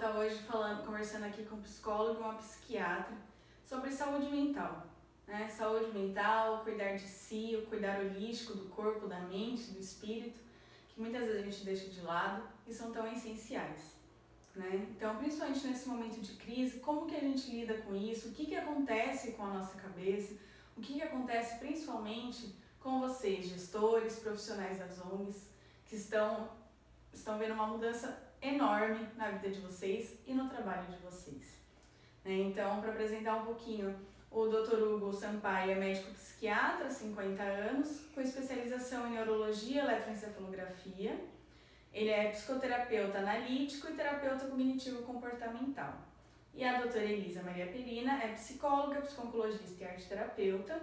estar hoje conversando aqui com um psicólogo e uma psiquiatra sobre saúde mental. Saúde mental, cuidar de si, o cuidar holístico do corpo, da mente, do espírito, que muitas vezes a gente deixa de lado e são tão essenciais. Então, principalmente nesse momento de crise, como que a gente lida com isso? O que acontece com a nossa cabeça? O que acontece principalmente com vocês, gestores, profissionais das ONGs, que estão vendo uma mudança enorme na vida de vocês e no trabalho de vocês. Então, para apresentar um pouquinho, o Dr. Hugo Sampaio é médico psiquiatra, 50 anos, com especialização em neurologia e eletroencefalografia. Ele é psicoterapeuta analítico e terapeuta cognitivo-comportamental. E a doutora Elisa Maria Perina é psicóloga, psiconcologista e arteterapeuta,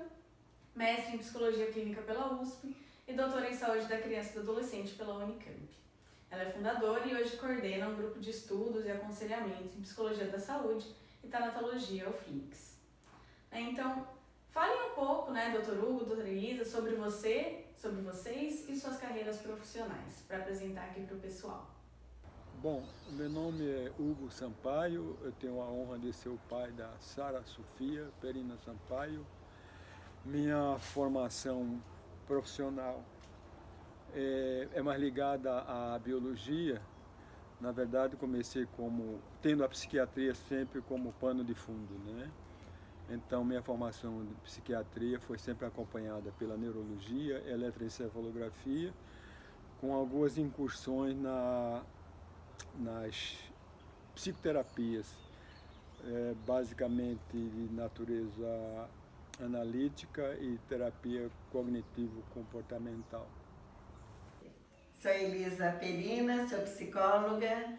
mestre em psicologia clínica pela USP e doutora em saúde da criança e do adolescente pela Unicamp. Ela é fundadora e hoje coordena um grupo de estudos e aconselhamento em psicologia da saúde e tanatologia ao Phoenix. Então, falem um pouco, Dr. Hugo, doutora Elisa, sobre vocês e suas carreiras profissionais, para apresentar aqui para o pessoal. Bom, meu nome é Hugo Sampaio, eu tenho a honra de ser o pai da Sara Sofia Perina Sampaio. Minha formação profissional é mais ligada à biologia. Na verdade, comecei tendo a psiquiatria sempre como pano de fundo, Então, minha formação de psiquiatria foi sempre acompanhada pela neurologia, eletroencefalografia, com algumas incursões nas psicoterapias, basicamente de natureza analítica e terapia cognitivo-comportamental. Sou Elisa Perina, sou psicóloga,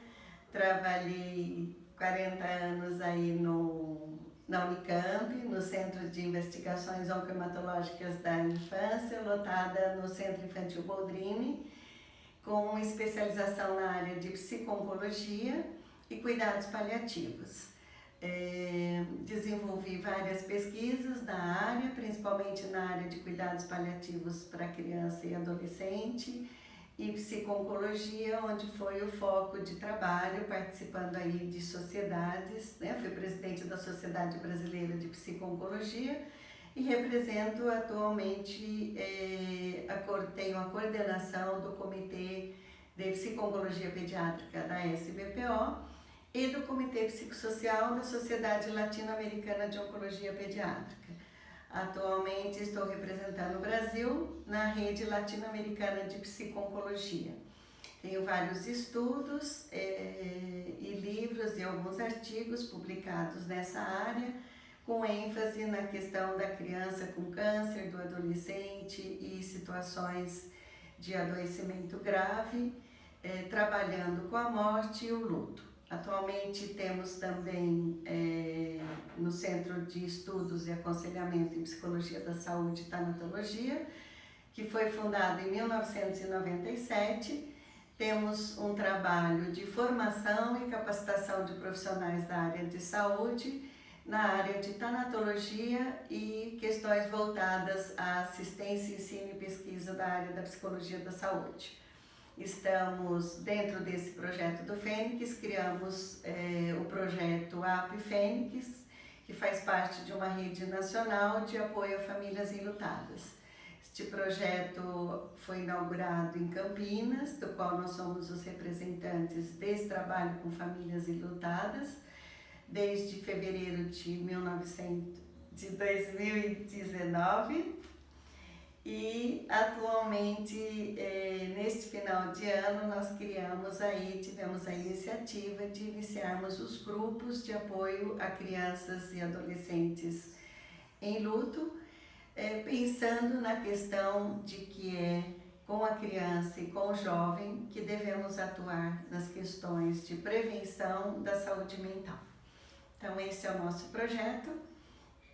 trabalhei 40 anos aí na Unicamp, no Centro de Investigações Oncohematológicas da Infância, lotada no Centro Infantil Boldrini, com especialização na área de psico-oncologia e cuidados paliativos. Desenvolvi várias pesquisas na área, principalmente na área de cuidados paliativos para criança e adolescente, e psico-oncologia, onde foi o foco de trabalho, participando aí de sociedades, Fui presidente da Sociedade Brasileira de Psico-Oncologia e represento atualmente, tenho a coordenação do Comitê de Psico-Oncologia Pediátrica da SBPO e do Comitê Psicossocial da Sociedade Latino-Americana de Oncologia Pediátrica. Atualmente estou representando o Brasil na rede latino-americana de psico-oncologia. Tenho vários estudos e livros e alguns artigos publicados nessa área, com ênfase na questão da criança com câncer, do adolescente e situações de adoecimento grave, trabalhando com a morte e o luto. Atualmente temos também no Centro de Estudos e Aconselhamento em Psicologia da Saúde e Tanatologia, que foi fundado em 1997. Temos um trabalho de formação e capacitação de profissionais da área de saúde, na área de tanatologia e questões voltadas à assistência, ensino e pesquisa da área da psicologia da saúde. Estamos dentro desse projeto do Fênix, criamos o projeto AP Fênix, que faz parte de uma rede nacional de apoio a famílias enlutadas. Este projeto foi inaugurado em Campinas, do qual nós somos os representantes desse trabalho com famílias enlutadas, desde fevereiro de 2019. E atualmente, neste final de ano, nós tivemos a iniciativa de iniciarmos os grupos de apoio a crianças e adolescentes em luto, pensando na questão de que é com a criança e com o jovem que devemos atuar nas questões de prevenção da saúde mental. Então, esse é o nosso projeto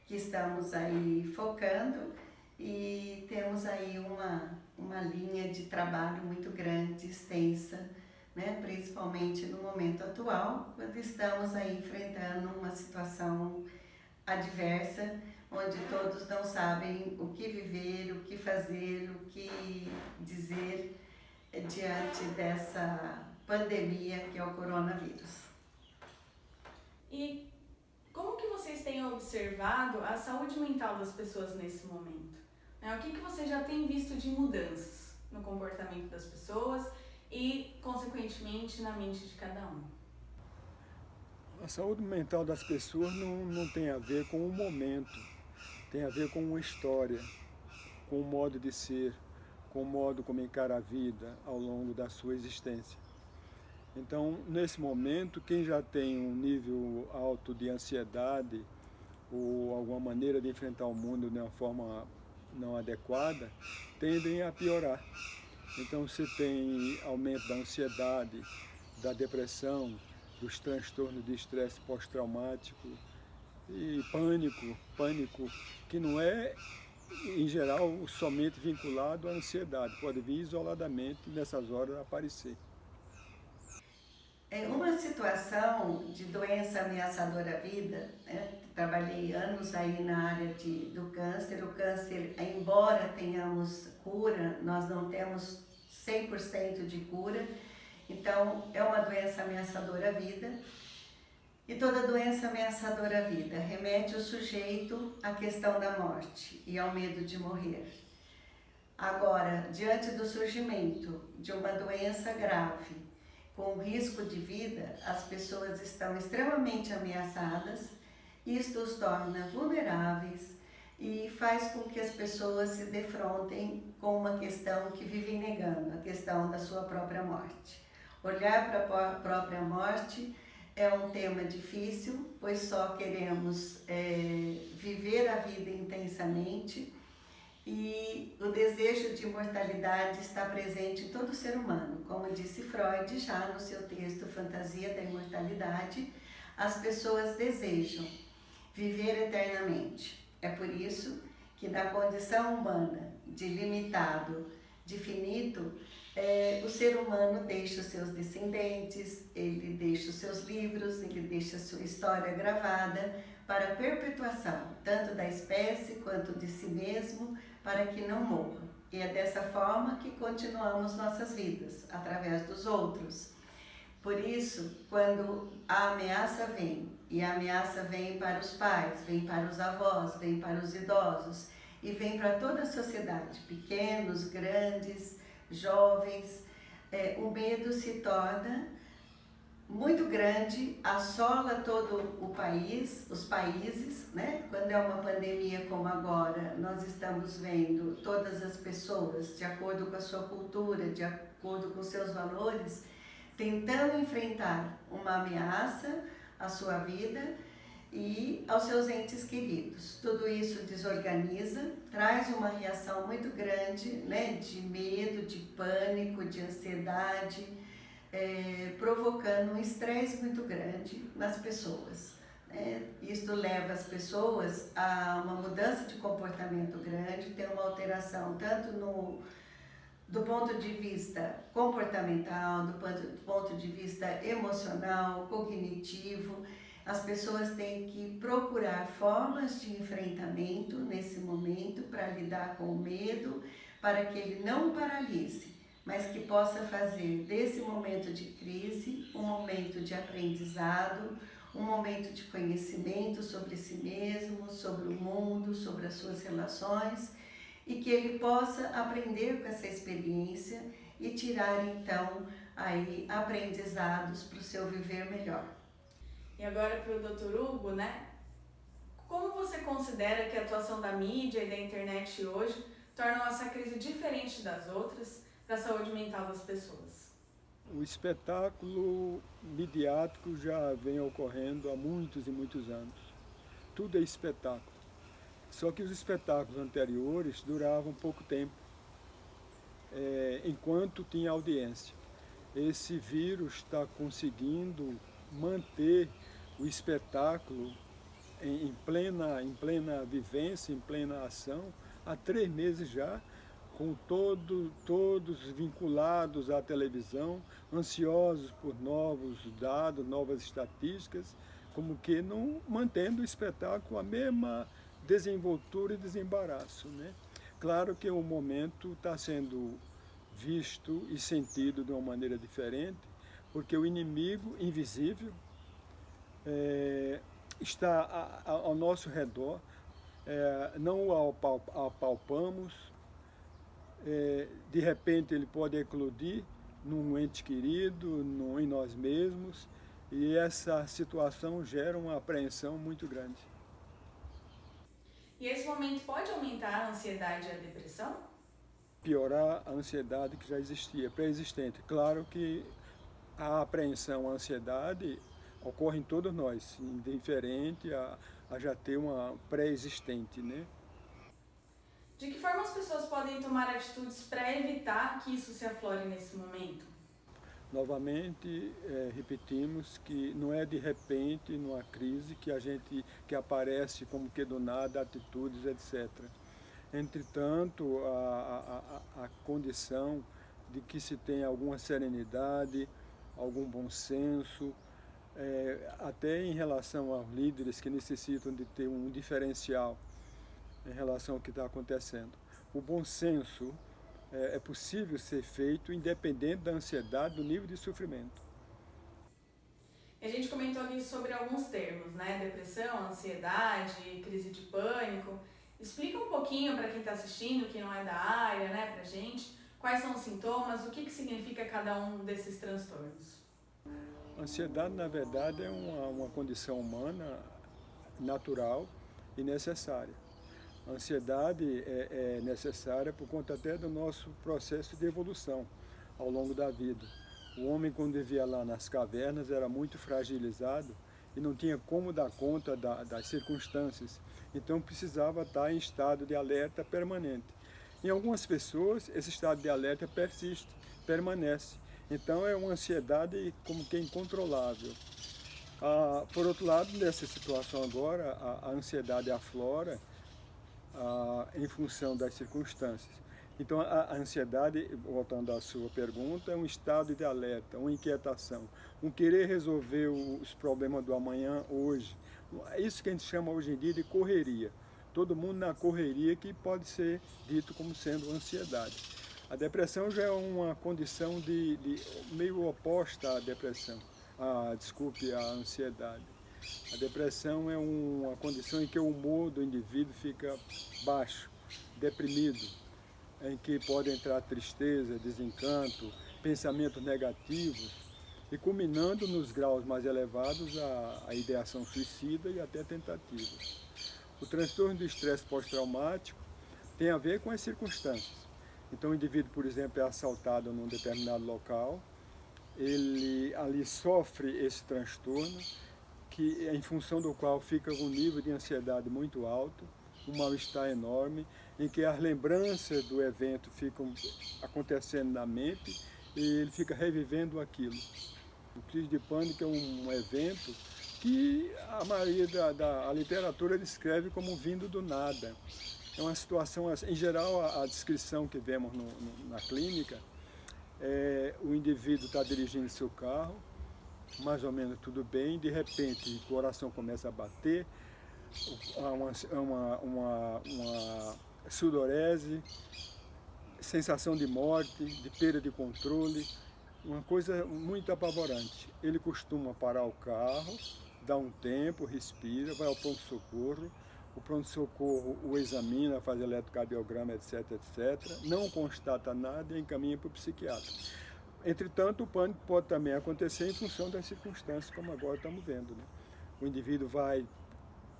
que estamos aí focando. E temos aí uma linha de trabalho muito grande, extensa, principalmente no momento atual, quando estamos aí enfrentando uma situação adversa, onde todos não sabem o que viver, o que fazer, o que dizer diante dessa pandemia que é o coronavírus. E como que vocês têm observado a saúde mental das pessoas nesse momento? O que você já tem visto de mudanças no comportamento das pessoas e, consequentemente, na mente de cada um? A saúde mental das pessoas não tem a ver com o momento, tem a ver com uma história, com o modo de ser, com o modo como encara a vida ao longo da sua existência. Então, nesse momento, quem já tem um nível alto de ansiedade ou alguma maneira de enfrentar o mundo de uma forma não adequada, tendem a piorar. Então, você tem aumento da ansiedade, da depressão, dos transtornos de estresse pós-traumático e pânico que não é, em geral, somente vinculado à ansiedade, pode vir isoladamente nessas horas aparecer. É uma situação de doença ameaçadora à vida, né? Trabalhei anos aí na área do câncer. O câncer, embora tenhamos cura, nós não temos 100% de cura. Então, é uma doença ameaçadora à vida. E toda doença ameaçadora à vida remete o sujeito à questão da morte e ao medo de morrer. Agora, diante do surgimento de uma doença grave, com risco de vida, as pessoas estão extremamente ameaçadas. Isto os torna vulneráveis e faz com que as pessoas se defrontem com uma questão que vivem negando, a questão da sua própria morte. Olhar para a própria morte é um tema difícil, pois só queremos viver a vida intensamente, e o desejo de imortalidade está presente em todo ser humano. Como disse Freud já no seu texto Fantasia da Imortalidade, as pessoas desejam viver eternamente. É por isso que na condição humana de limitado, de finito, o ser humano deixa os seus descendentes, ele deixa os seus livros, ele deixa a sua história gravada para a perpetuação, tanto da espécie quanto de si mesmo, para que não morra. E é dessa forma que continuamos nossas vidas, através dos outros. Por isso, quando a ameaça vem, e a ameaça vem para os pais, vem para os avós, vem para os idosos, e vem para toda a sociedade, pequenos, grandes, jovens, o medo se torna muito grande, assola todo o país, os países, né? Quando é uma pandemia como agora, nós estamos vendo todas as pessoas, de acordo com a sua cultura, de acordo com seus valores, tentando enfrentar uma ameaça à sua vida e aos seus entes queridos. Tudo isso desorganiza, traz uma reação muito grande, né, de medo, de pânico, de ansiedade, provocando um estresse muito grande nas pessoas. Isto leva as pessoas a uma mudança de comportamento grande, tem uma alteração tanto do ponto de vista comportamental, do ponto de vista emocional, cognitivo. As pessoas têm que procurar formas de enfrentamento nesse momento para lidar com o medo, para que ele não paralise, mas que possa fazer desse momento de crise um momento de aprendizado, um momento de conhecimento sobre si mesmo, sobre o mundo, sobre as suas relações, e que ele possa aprender com essa experiência e tirar então aí aprendizados para o seu viver melhor. E agora para o Dr. Hugo, né? Como você considera que a atuação da mídia e da internet hoje tornam essa crise diferente das outras para a saúde mental das pessoas? O espetáculo midiático já vem ocorrendo há muitos e muitos anos. Tudo é espetáculo. Só que os espetáculos anteriores duravam pouco tempo, enquanto tinha audiência. Esse vírus está conseguindo manter o espetáculo em plena vivência, em plena ação, há 3 meses já, com todos vinculados à televisão, ansiosos por novos dados, novas estatísticas, como que não mantendo o espetáculo a mesma desenvoltura e desembaraço, né? Claro que o momento está sendo visto e sentido de uma maneira diferente, porque o inimigo invisível está ao nosso redor, não o apalpamos, de repente ele pode eclodir num ente querido, em nós mesmos, e essa situação gera uma apreensão muito grande. E esse momento pode aumentar a ansiedade e a depressão? Piorar a ansiedade que já existia, pré-existente. Claro que a apreensão, a ansiedade ocorre em todos nós, indiferente a já ter uma pré-existente, né? De que forma as pessoas podem tomar atitudes para evitar que isso se aflore nesse momento? Novamente, repetimos que não é de repente, numa crise, que aparece como que do nada atitudes, etc. Entretanto, a condição de que se tenha alguma serenidade, algum bom senso, até em relação aos líderes que necessitam de ter um diferencial em relação ao que está acontecendo. O bom senso é possível ser feito independente da ansiedade, do nível de sofrimento. A gente comentou ali sobre alguns termos, né? Depressão, ansiedade, crise de pânico. Explica um pouquinho para quem está assistindo, que não é da área, né, pra gente, quais são os sintomas, o que significa cada um desses transtornos. A ansiedade, na verdade, é uma condição humana natural e necessária. A ansiedade é necessária por conta até do nosso processo de evolução ao longo da vida. O homem, quando vivia lá nas cavernas, era muito fragilizado e não tinha como dar conta das circunstâncias. Então precisava estar em estado de alerta permanente. Em algumas pessoas, esse estado de alerta persiste, permanece. Então é uma ansiedade como que incontrolável. Por outro lado, nessa situação agora, a ansiedade aflora em função das circunstâncias. Então a ansiedade, voltando à sua pergunta, é um estado de alerta, uma inquietação, um querer resolver os problemas do amanhã hoje. É isso que a gente chama hoje em dia de correria. Todo mundo na correria, que pode ser dito como sendo ansiedade. A depressão já é uma condição meio oposta à depressão, à ansiedade. A depressão é uma condição em que o humor do indivíduo fica baixo, deprimido, em que pode entrar tristeza, desencanto, pensamentos negativos, e culminando nos graus mais elevados a ideação suicida e até tentativa. O transtorno do estresse pós-traumático tem a ver com as circunstâncias. Então o indivíduo, por exemplo, é assaltado num determinado local, ele ali sofre esse transtorno, que em função do qual fica com um nível de ansiedade muito alto, um mal-estar enorme, em que as lembranças do evento ficam acontecendo na mente e ele fica revivendo aquilo. O crise de pânico é um evento que a maioria da literatura descreve como vindo do nada. É uma situação, em geral, a descrição que vemos na clínica, o indivíduo está dirigindo seu carro, mais ou menos tudo bem, de repente o coração começa a bater, uma sudorese, sensação de morte, de perda de controle, uma coisa muito apavorante. Ele costuma parar o carro, dá um tempo, respira, vai ao pronto-socorro, o pronto-socorro o examina, faz eletrocardiograma, etc, etc, não constata nada e encaminha para o psiquiatra. Entretanto, o pânico pode também acontecer em função das circunstâncias, como agora estamos vendo, né? O indivíduo vai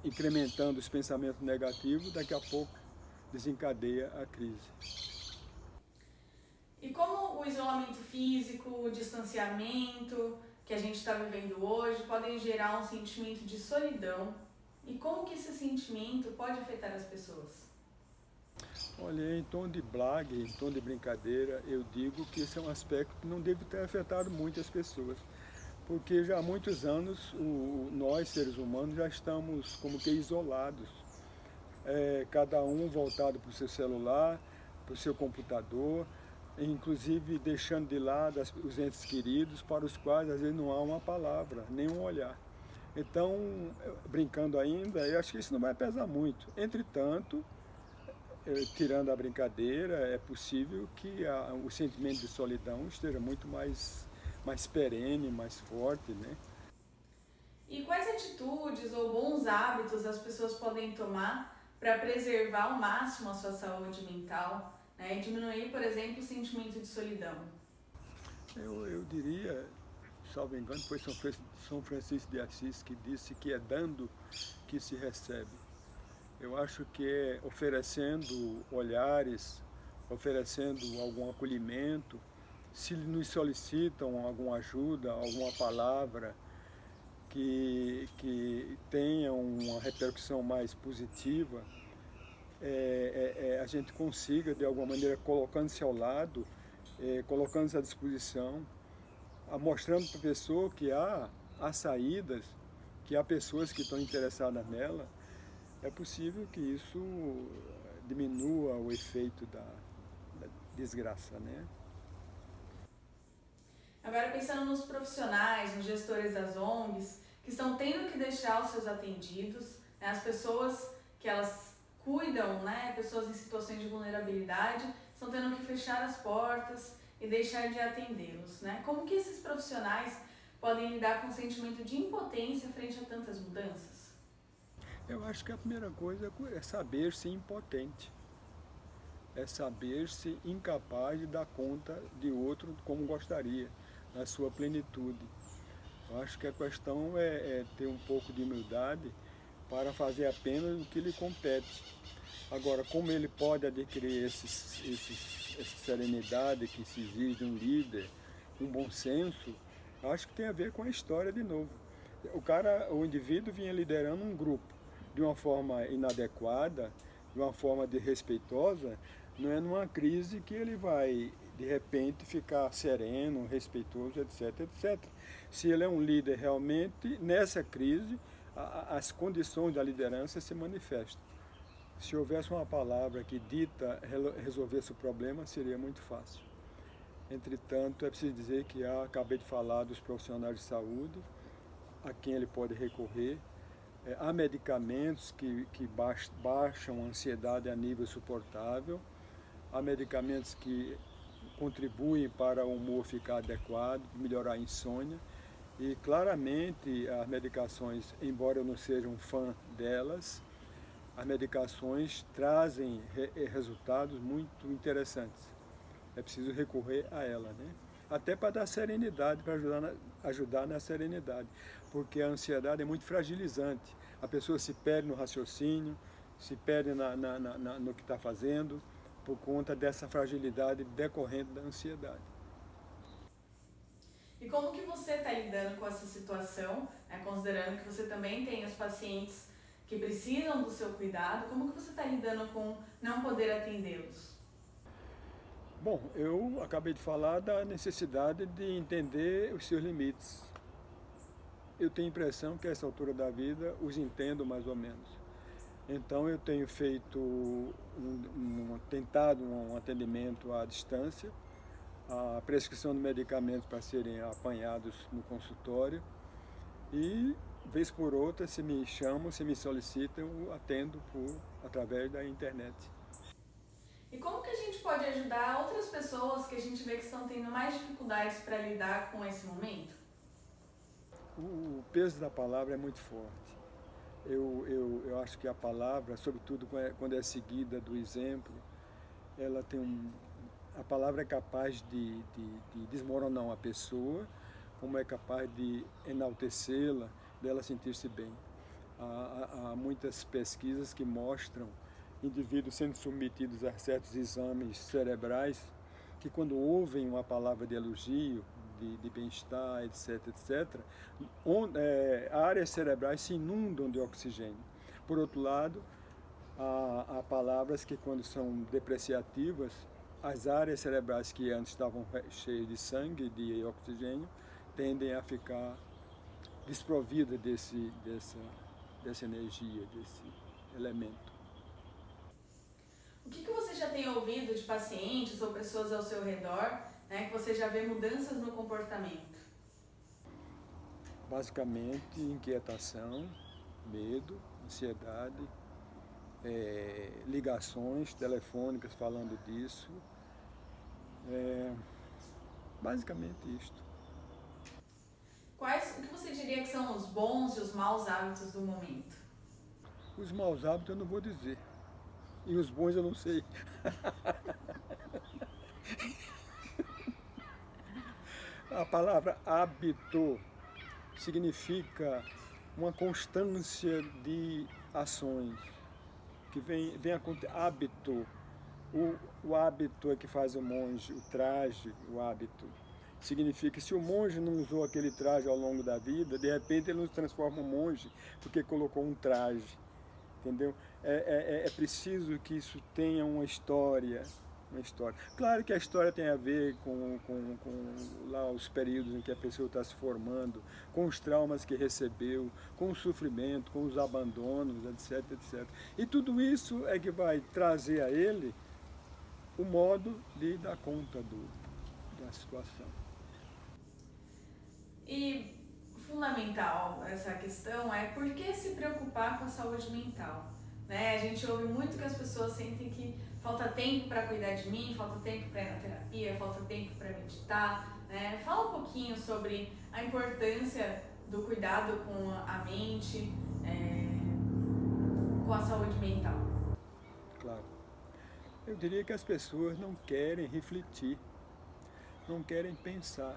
incrementando os pensamentos negativos, daqui a pouco desencadeia a crise. E como o isolamento físico, o distanciamento que a gente está vivendo hoje podem gerar um sentimento de solidão? E como que esse sentimento pode afetar as pessoas? Olha, em tom de blague, em tom de brincadeira, eu digo que esse é um aspecto que não deve ter afetado muito as pessoas, porque já há muitos anos nós, seres humanos, já estamos como que isolados, cada um voltado para o seu celular, para o seu computador, inclusive deixando de lado os entes queridos, para os quais às vezes não há uma palavra, nem um olhar. Então, brincando ainda, eu acho que isso não vai pesar muito. Entretanto, tirando a brincadeira, é possível que o sentimento de solidão esteja muito mais perene, mais forte, né? E quais atitudes ou bons hábitos as pessoas podem tomar para preservar ao máximo a sua saúde mental, né, e diminuir, por exemplo, o sentimento de solidão? Eu diria, salvo engano, foi São Francisco de Assis que disse que é dando que se recebe. Eu acho que é oferecendo olhares, oferecendo algum acolhimento, se nos solicitam alguma ajuda, alguma palavra que tenha uma repercussão mais positiva, a gente consiga, de alguma maneira, colocando-se ao lado, colocando-se à disposição, mostrando para a pessoa que há saídas, que há pessoas que estão interessadas nela, é possível que isso diminua o efeito da desgraça, né? Agora, pensando nos profissionais, nos gestores das ONGs, que estão tendo que deixar os seus atendidos, né, as pessoas que elas cuidam, né, pessoas em situações de vulnerabilidade, estão tendo que fechar as portas e deixar de atendê-los, né? Como que esses profissionais podem lidar com o sentimento de impotência frente a tantas mudanças? Eu acho que a primeira coisa é saber-se impotente, é saber-se incapaz de dar conta de outro como gostaria, na sua plenitude. Eu acho que a questão é ter um pouco de humildade para fazer apenas o que lhe compete. Agora, como ele pode adquirir essa serenidade que se exige de um líder, um bom senso, eu acho que tem a ver com a história de novo. O indivíduo vinha liderando um grupo de uma forma inadequada, de uma forma desrespeitosa, não é numa crise que ele vai, de repente, ficar sereno, respeitoso, etc, etc. Se ele é um líder realmente, nessa crise, as condições da liderança se manifestam. Se houvesse uma palavra que dita resolvesse o problema, seria muito fácil. Entretanto, é preciso dizer que acabei de falar dos profissionais de saúde, a quem ele pode recorrer. Há medicamentos que baixam a ansiedade a nível suportável, há medicamentos que contribuem para o humor ficar adequado, melhorar a insônia, e claramente as medicações, embora eu não seja um fã delas, as medicações trazem resultados muito interessantes. É preciso recorrer a ela, né? Até para dar serenidade, para ajudar na serenidade, porque a ansiedade é muito fragilizante. A pessoa se perde no raciocínio, se perde no que está fazendo, por conta dessa fragilidade decorrente da ansiedade. E como que você está lidando com essa situação, né, considerando que você também tem os pacientes que precisam do seu cuidado, como que você está lidando com não poder atendê-los? Bom, eu acabei de falar da necessidade de entender os seus limites. Eu tenho a impressão que a essa altura da vida os entendo mais ou menos. Então eu tenho tentado um atendimento à distância, a prescrição de medicamentos para serem apanhados no consultório e, vez por outra, se me chamam, se me solicitam, eu atendo através da internet. E como que a gente pode ajudar outras pessoas que a gente vê que estão tendo mais dificuldades para lidar com esse momento? O peso da palavra é muito forte. Eu acho que a palavra, sobretudo quando é seguida do exemplo, ela tem a palavra é capaz de desmoronar uma pessoa, como é capaz de enaltecê-la, dela sentir-se bem. Há muitas pesquisas que mostram indivíduos sendo submetidos a certos exames cerebrais que, quando ouvem uma palavra de elogio, de bem-estar, etc, etc, áreas cerebrais se inundam de oxigênio. Por outro lado, há palavras que, quando são depreciativas, as áreas cerebrais que antes estavam cheias de sangue, de oxigênio, tendem a ficar desprovidas dessa energia, desse elemento. O que você já tem ouvido de pacientes ou pessoas ao seu redor, né, que você já vê mudanças no comportamento? Basicamente, inquietação, medo, ansiedade, ligações telefônicas falando disso. Basicamente isto. O que você diria diria que são os bons e os maus hábitos do momento? Os maus hábitos eu não vou dizer. E os bons eu não sei. A palavra hábito significa uma constância de ações, que vem a hábito. O hábito é que faz o monge, o traje, o hábito. Significa que se o monge não usou aquele traje ao longo da vida, de repente ele não se transforma em monge porque colocou um traje, entendeu? É preciso que isso tenha uma história. Claro que a história tem a ver com lá os períodos em que a pessoa está se formando, com os traumas que recebeu, com o sofrimento, com os abandonos, etc, etc. E tudo isso é que vai trazer a ele o modo de dar conta da situação. E fundamental essa questão é por que se preocupar com a saúde mental? Né? A gente ouve muito que as pessoas sentem que falta tempo para cuidar de mim, falta tempo para ir na terapia, falta tempo para meditar. Né? Fala um pouquinho sobre a importância do cuidado com a mente, com a saúde mental. Claro. Eu diria que as pessoas não querem refletir, não querem pensar.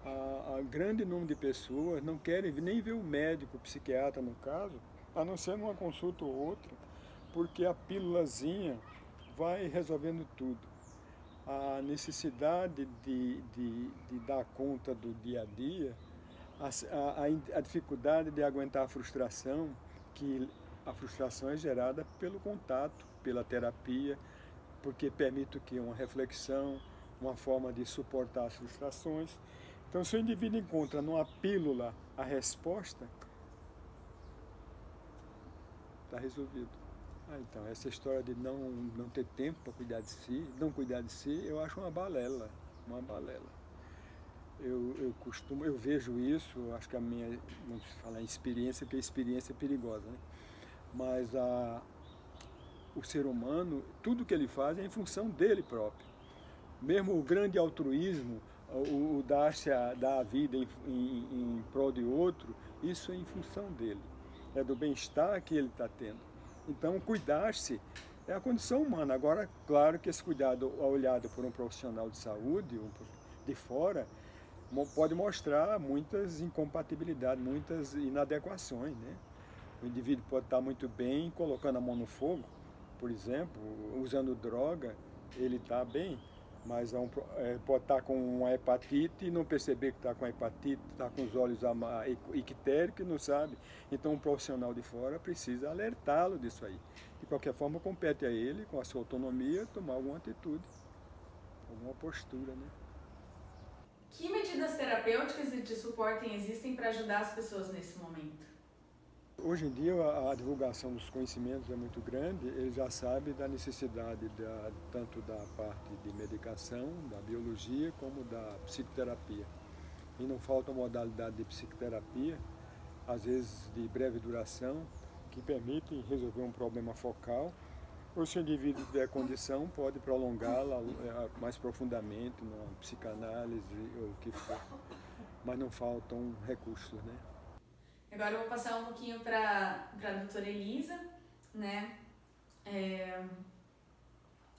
A grande número de pessoas não querem nem ver o médico, o psiquiatra no caso, a não ser numa consulta ou outra, porque a pílulazinha vai resolvendo tudo. A necessidade de dar conta do dia a dia, a dificuldade de aguentar a frustração, que a frustração é gerada pelo contato, pela terapia, porque permite que uma reflexão, uma forma de suportar as frustrações. Então, se o indivíduo encontra numa pílula a resposta, está resolvido. Então, essa história de não ter tempo para cuidar de si, não cuidar de si, eu acho uma balela, uma balela. Eu vejo isso, acho que a minha, vamos falar em experiência, porque a experiência é perigosa, né? Mas o ser humano, tudo que ele faz é em função dele próprio. Mesmo o grande altruísmo, o dar-se dar a vida em prol de outro, isso é em função dele. É do bem-estar que ele está tendo. Então, cuidar-se é a condição humana. Agora, claro que esse cuidado, olhado por um profissional de saúde, de fora, pode mostrar muitas incompatibilidades, muitas inadequações, né? O indivíduo pode estar muito bem colocando a mão no fogo, por exemplo, usando droga, ele está bem, mas pode estar com uma hepatite e não perceber que está com a hepatite, está com os olhos ictéricos e não sabe. Então, um profissional de fora precisa alertá-lo disso aí. De qualquer forma, compete a ele, com a sua autonomia, tomar alguma atitude, alguma postura, né? Que medidas terapêuticas e de suporte existem para ajudar as pessoas nesse momento? Hoje em dia a divulgação dos conhecimentos é muito grande, eles já sabem da necessidade tanto da parte de medicação, da biologia, como da psicoterapia. E não falta modalidade de psicoterapia, às vezes de breve duração, que permitem resolver um problema focal, ou se o indivíduo tiver condição, pode prolongá-la mais profundamente, numa psicanálise ou o que for. Mas não faltam recursos, né? Agora eu vou passar um pouquinho para a doutora Elisa, né?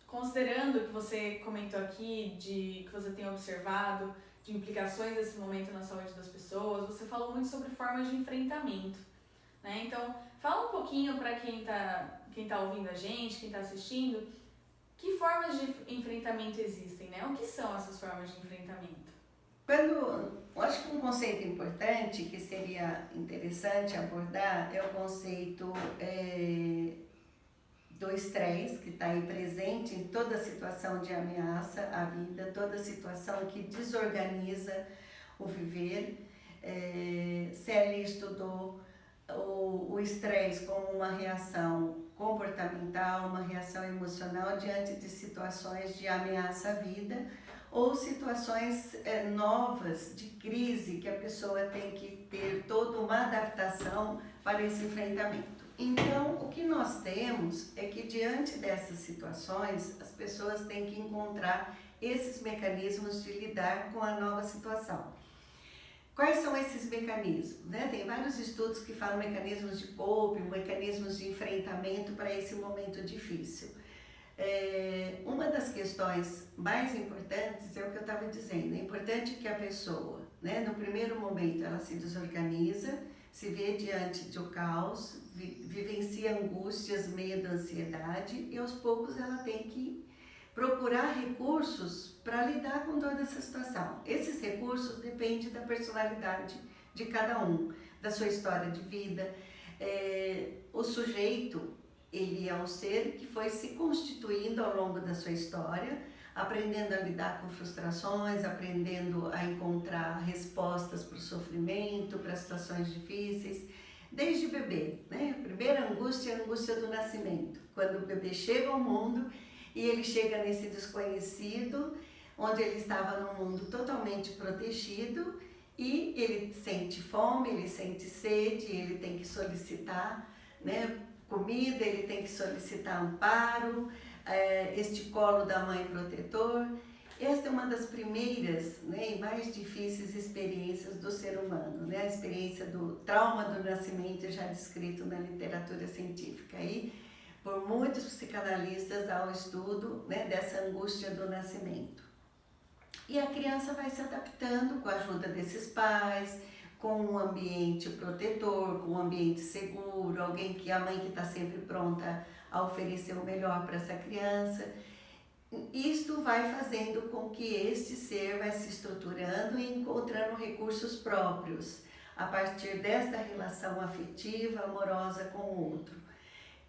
Considerando que você comentou aqui, que você tem observado de implicações desse momento na saúde das pessoas, você falou muito sobre formas de enfrentamento, né? Então, fala um pouquinho para quem tá ouvindo a gente, quem está assistindo, que formas de enfrentamento existem, né? O que são essas formas de enfrentamento? Eu acho que um conceito importante que seria interessante abordar é o conceito do estresse, que está aí presente em toda situação de ameaça à vida, toda situação que desorganiza o viver. Shelley estudou o estresse como uma reação comportamental, uma reação emocional diante de situações de ameaça à vida, ou situações novas de crise que a pessoa tem que ter toda uma adaptação para esse enfrentamento. Então, o que nós temos é que diante dessas situações, as pessoas têm que encontrar esses mecanismos de lidar com a nova situação. Quais são esses mecanismos? Né? Tem vários estudos que falam mecanismos de coping, mecanismos de enfrentamento para esse momento difícil. Uma das questões mais importantes é o que eu estava dizendo. É importante que a pessoa, né, no primeiro momento, ela se desorganiza, se vê diante do caos, vivencia angústias, medo, ansiedade, e aos poucos ela tem que procurar recursos para lidar com toda essa situação. Esses recursos dependem da personalidade de cada um, da sua história de vida. O sujeito, ele é um ser que foi se constituindo ao longo da sua história, aprendendo a lidar com frustrações, aprendendo a encontrar respostas para o sofrimento, para situações difíceis, desde bebê, né? A primeira angústia é a angústia do nascimento, quando o bebê chega ao mundo e ele chega nesse desconhecido, onde ele estava num mundo totalmente protegido, e ele sente fome, ele sente sede, ele tem que solicitar, né, comida, ele tem que solicitar amparo, este colo da mãe protetor. Esta é uma das primeiras, né, e mais difíceis experiências do ser humano, né, a experiência do trauma do nascimento, já descrito na literatura científica. E por muitos psicanalistas há o estudo, né, dessa angústia do nascimento. E a criança vai se adaptando com a ajuda desses pais, com um ambiente protetor, com um ambiente seguro, a mãe que está sempre pronta a oferecer o melhor para essa criança. Isto vai fazendo com que este ser vai se estruturando e encontrando recursos próprios a partir desta relação afetiva, amorosa com o outro.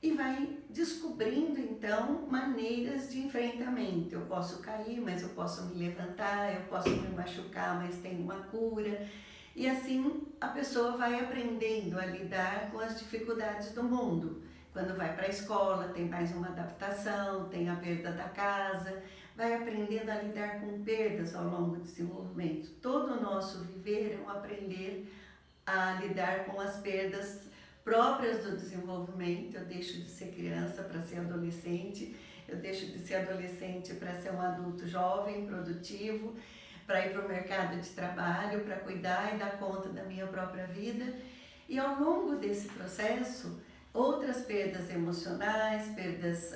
E vai descobrindo, então, maneiras de enfrentamento. Eu posso cair, mas eu posso me levantar, eu posso me machucar, mas tem uma cura. E assim a pessoa vai aprendendo a lidar com as dificuldades do mundo. Quando vai para a escola, tem mais uma adaptação, tem a perda da casa, vai aprendendo a lidar com perdas ao longo do desenvolvimento. Todo o nosso viver é um aprender a lidar com as perdas próprias do desenvolvimento. Eu deixo de ser criança para ser adolescente, eu deixo de ser adolescente para ser um adulto jovem, produtivo, para ir para o mercado de trabalho, para cuidar e dar conta da minha própria vida. E ao longo desse processo, outras perdas emocionais, perdas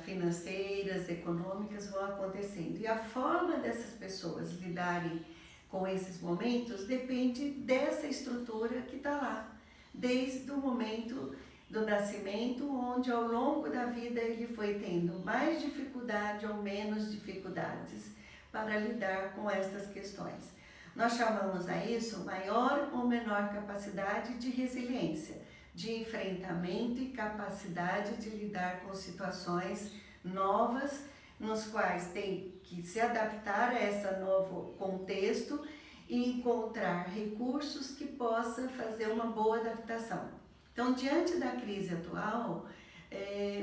financeiras, econômicas vão acontecendo. E a forma dessas pessoas lidarem com esses momentos depende dessa estrutura que está lá, desde o momento do nascimento, onde ao longo da vida ele foi tendo mais dificuldade ou menos dificuldades para lidar com estas questões. Nós chamamos a isso maior ou menor capacidade de resiliência, de enfrentamento e capacidade de lidar com situações novas, nos quais tem que se adaptar a esse novo contexto e encontrar recursos que possam fazer uma boa adaptação. Então, diante da crise atual,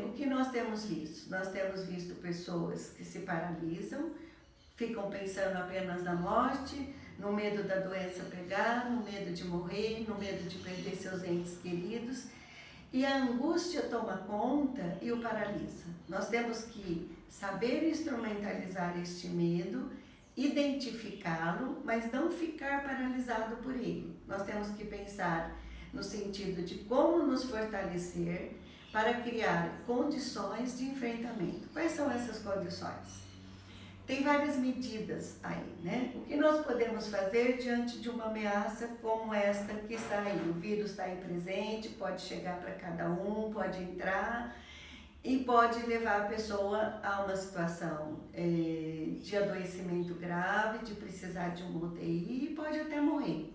o que nós temos visto? Nós temos visto pessoas que se paralisam, ficam pensando apenas na morte, no medo da doença pegar, no medo de morrer, no medo de perder seus entes queridos, e a angústia toma conta e o paralisa. Nós temos que saber instrumentalizar este medo, identificá-lo, mas não ficar paralisado por ele. Nós temos que pensar no sentido de como nos fortalecer para criar condições de enfrentamento. Quais são essas condições? Tem várias medidas aí, né? O que nós podemos fazer diante de uma ameaça como esta que está aí? O vírus está aí presente, pode chegar para cada um, pode entrar e pode levar a pessoa a uma situação de adoecimento grave, de precisar de uma UTI e pode até morrer.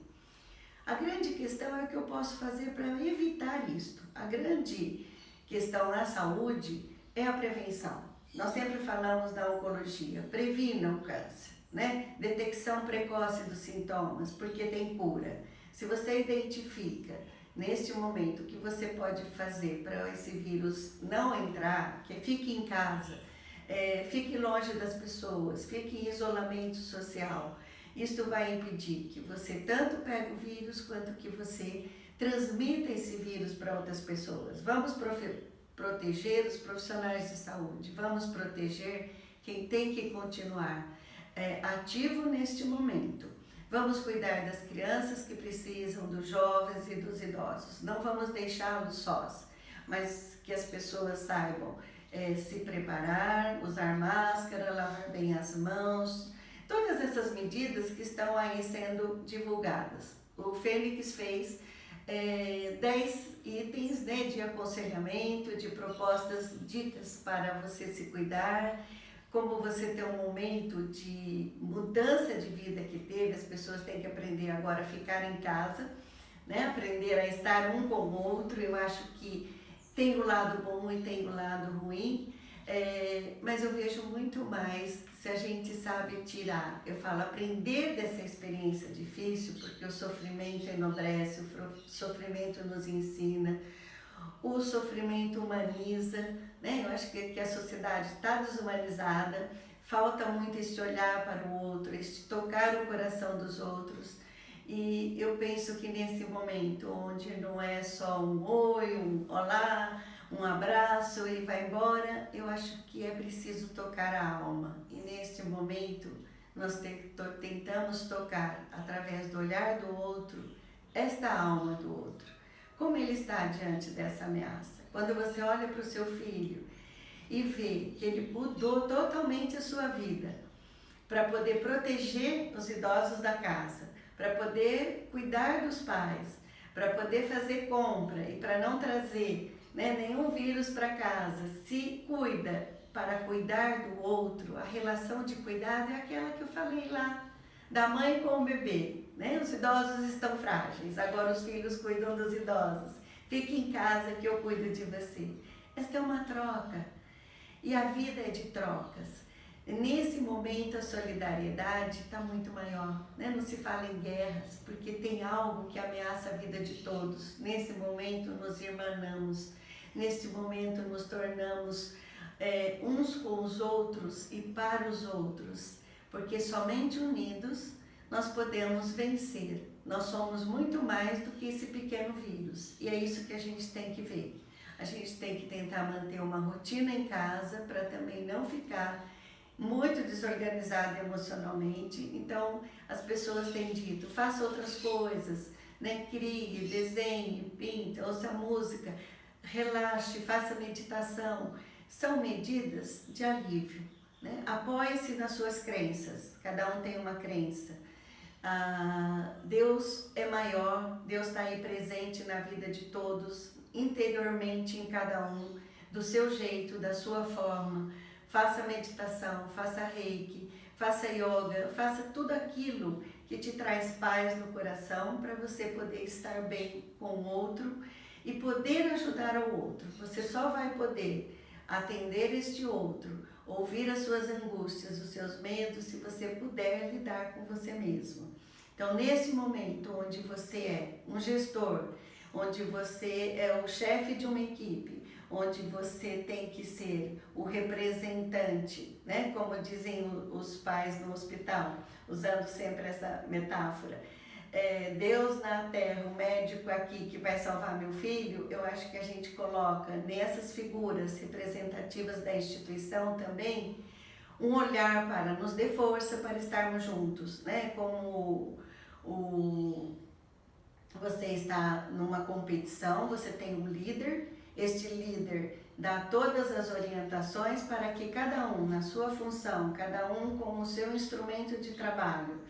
A grande questão é o que eu posso fazer para evitar isto. A grande questão na saúde é a prevenção. Nós sempre falamos da oncologia, previna o câncer, né? Detecção precoce dos sintomas, porque tem cura. Se você identifica neste momento o que você pode fazer para esse vírus não entrar, que fique em casa, fique longe das pessoas, fique em isolamento social, isto vai impedir que você tanto pegue o vírus quanto que você transmita esse vírus para outras pessoas. Vamos proteger os profissionais de saúde, vamos proteger quem tem que continuar ativo neste momento. Vamos cuidar das crianças que precisam, dos jovens e dos idosos. Não vamos deixá-los sós, mas que as pessoas saibam se preparar, usar máscara, lavar bem as mãos, todas essas medidas que estão aí sendo divulgadas. O Fênix fez 10 itens, né, de aconselhamento, de propostas, dicas para você se cuidar, como você ter um momento de mudança de vida que teve. As pessoas têm que aprender agora a ficar em casa, né, aprender a estar um com o outro. Eu acho que tem o lado bom e tem o lado ruim, mas eu vejo muito mais se a gente sabe tirar. Eu falo, aprender dessa experiência difícil, porque o sofrimento enobrece, o sofrimento nos ensina, o sofrimento humaniza, né? Eu acho que a sociedade está desumanizada, falta muito esse olhar para o outro, esse tocar o coração dos outros. E eu penso que nesse momento, onde não é só um oi, um olá, um abraço e vai embora, eu acho que é preciso tocar a alma. E neste momento, nós tentamos tocar, através do olhar do outro, esta alma do outro. Como ele está diante dessa ameaça? Quando você olha para o seu filho e vê que ele mudou totalmente a sua vida para poder proteger os idosos da casa, para poder cuidar dos pais, para poder fazer compra e para não trazer, né, nenhum vírus para casa, se cuida para cuidar do outro. A relação de cuidado é aquela que eu falei lá, da mãe com o bebê, né? Os idosos estão frágeis, agora os filhos cuidam dos idosos. Fique em casa que eu cuido de você. Esta é uma troca e a vida é de trocas. Nesse momento a solidariedade está muito maior, né? Não se fala em guerras, porque tem algo que ameaça a vida de todos. Nesse momento nos irmanamos, nesse momento nos tornamos uns com os outros e para os outros, porque somente unidos nós podemos vencer. Nós somos muito mais do que esse pequeno vírus, e é isso que a gente tem que ver. A gente tem que tentar manter uma rotina em casa para também não ficar muito desorganizada emocionalmente. Então, as pessoas têm dito, faça outras coisas, né? Crie, desenhe, pinte, ouça música, relaxe, faça meditação. São medidas de alívio, né? Apoie-se nas suas crenças, cada um tem uma crença. Deus é maior, Deus está aí presente na vida de todos, interiormente em cada um, do seu jeito, da sua forma. Faça meditação, faça reiki, faça yoga, faça tudo aquilo que te traz paz no coração para você poder estar bem com o outro e poder ajudar o outro. Você só vai poder atender este outro, ouvir as suas angústias, os seus medos, se você puder lidar com você mesmo. Então, nesse momento onde você é um gestor, onde você é o chefe de uma equipe, onde você tem que ser o representante, né? Como dizem os pais no hospital, usando sempre essa metáfora. Deus na terra, o médico aqui que vai salvar meu filho. Eu acho que a gente coloca nessas figuras representativas da instituição também um olhar para nos dê força para estarmos juntos, né? Como você está numa competição, você tem um líder, este líder dá todas as orientações para que cada um, na sua função, cada um com o seu instrumento de trabalho,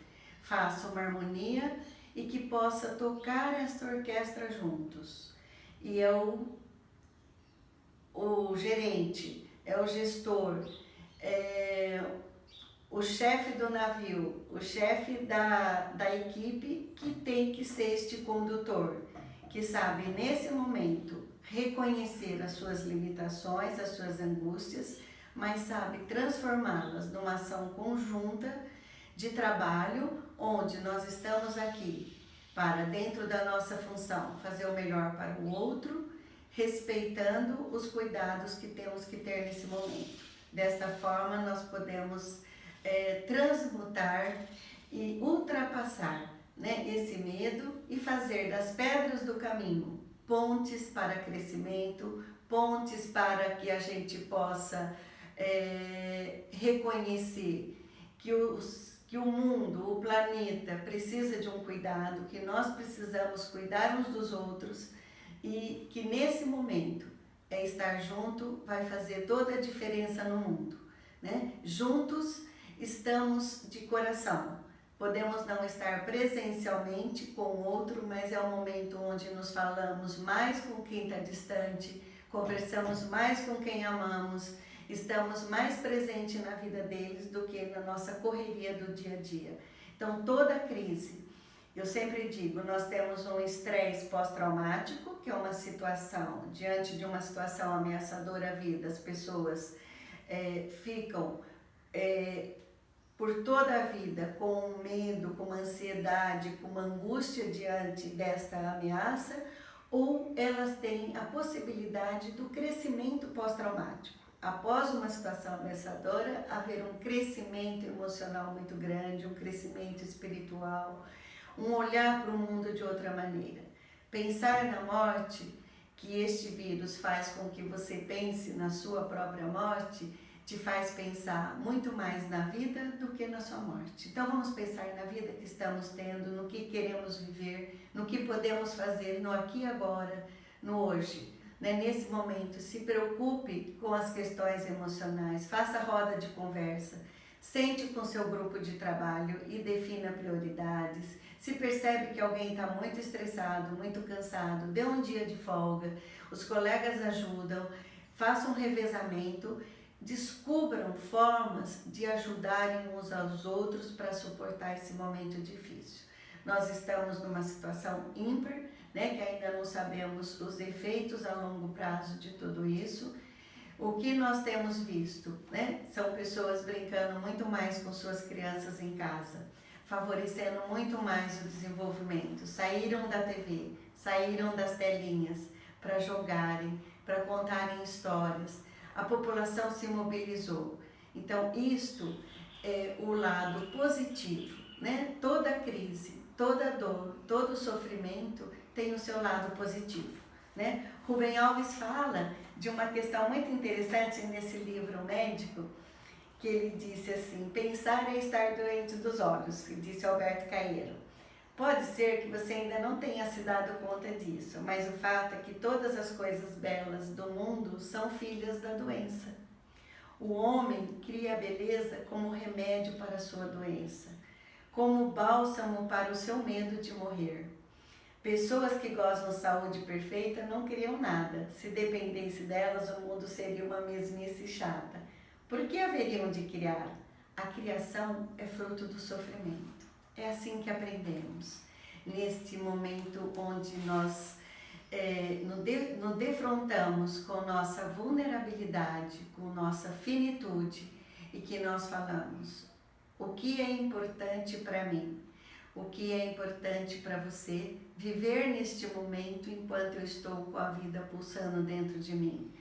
faça uma harmonia e que possa tocar esta orquestra juntos. E é o gerente, é o gestor, é o chefe do navio, o chefe da equipe que tem que ser este condutor, que sabe nesse momento reconhecer as suas limitações, as suas angústias, mas sabe transformá-las numa ação conjunta de trabalho, onde nós estamos aqui para, dentro da nossa função, fazer o melhor para o outro, respeitando os cuidados que temos que ter nesse momento. Desta forma, nós podemos transmutar e ultrapassar, né, esse medo e fazer das pedras do caminho pontes para crescimento, pontes para que a gente possa reconhecer que os que o mundo, o planeta precisa de um cuidado, que nós precisamos cuidar uns dos outros e que nesse momento estar junto vai fazer toda a diferença no mundo, né? Juntos estamos de coração. Podemos não estar presencialmente com o outro, mas é um momento onde nos falamos mais com quem está distante, conversamos mais com quem amamos, estamos mais presentes na vida deles do que na nossa correria do dia a dia. Então, toda crise, eu sempre digo, nós temos um estresse pós-traumático, que é uma situação, diante de uma situação ameaçadora à vida, as pessoas ficam por toda a vida com medo, com uma ansiedade, com uma angústia diante desta ameaça, ou elas têm a possibilidade do crescimento pós-traumático. Após uma situação ameaçadora, haver um crescimento emocional muito grande, um crescimento espiritual, um olhar para o mundo de outra maneira. Pensar na morte, que este vírus faz com que você pense na sua própria morte, te faz pensar muito mais na vida do que na sua morte. Então vamos pensar na vida que estamos tendo, no que queremos viver, no que podemos fazer no aqui e agora, no hoje. Né? Nesse momento, se preocupe com as questões emocionais, faça roda de conversa, sente com seu grupo de trabalho e defina prioridades. Se percebe que alguém está muito estressado, muito cansado, dê um dia de folga, os colegas ajudam, faça um revezamento, descubram formas de ajudarem uns aos outros para suportar esse momento difícil. Nós estamos numa situação ímpar, né, que ainda não sabemos os efeitos a longo prazo de tudo isso. O que nós temos visto, né, são pessoas brincando muito mais com suas crianças em casa, favorecendo muito mais o desenvolvimento. Saíram da TV, saíram das telinhas para jogarem, para contarem histórias. A população se mobilizou. Então, isto é o lado positivo, né? Toda crise, toda dor, todo sofrimento tem o seu lado positivo, né? Rubem Alves fala de uma questão muito interessante nesse livro médico, que ele disse assim: pensar é estar doente dos olhos, disse Alberto Caeiro. Pode ser que você ainda não tenha se dado conta disso, mas o fato é que todas as coisas belas do mundo são filhas da doença. O homem cria a beleza como remédio para a sua doença, como bálsamo para o seu medo de morrer. Pessoas que gozam saúde perfeita não criam nada. Se dependesse delas, o mundo seria uma mesmice chata. Por que haveriam de criar? A criação é fruto do sofrimento. É assim que aprendemos. Neste momento onde nós nos defrontamos com nossa vulnerabilidade, com nossa finitude, e que nós falamos: o que é importante para mim? O que é importante para você viver neste momento enquanto eu estou com a vida pulsando dentro de mim?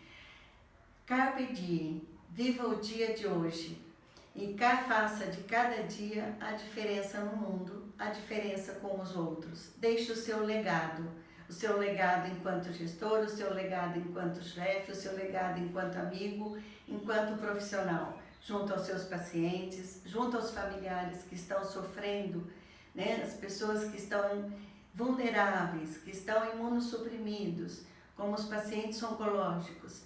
Carpe diem, viva o dia de hoje e faça de cada dia a diferença no mundo, a diferença com os outros. Deixe o seu legado enquanto gestor, o seu legado enquanto chefe, o seu legado enquanto amigo, enquanto profissional, junto aos seus pacientes, junto aos familiares que estão sofrendo, né? As pessoas que estão vulneráveis, que estão imunossuprimidos, como os pacientes oncológicos,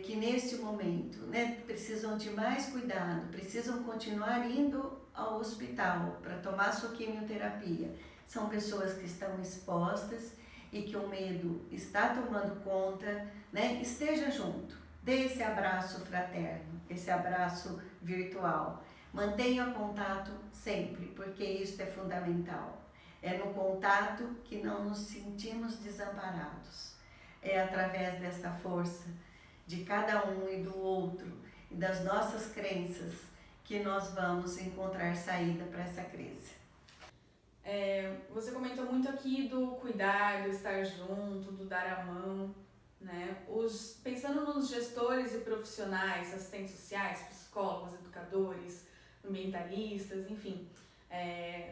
que neste momento, né, precisam de mais cuidado, precisam continuar indo ao hospital para tomar sua quimioterapia. São pessoas que estão expostas e que o medo está tomando conta, né? Esteja junto, dê esse abraço fraterno, esse abraço virtual. Mantenha contato sempre, porque isso é fundamental. É no contato que não nos sentimos desamparados. É através dessa força de cada um e do outro e das nossas crenças que nós vamos encontrar saída para essa crise. Você comentou muito aqui do cuidar, do estar junto, do dar a mão, né? Pensando nos gestores e profissionais, assistentes sociais, psicólogos, educadores, ambientalistas, enfim,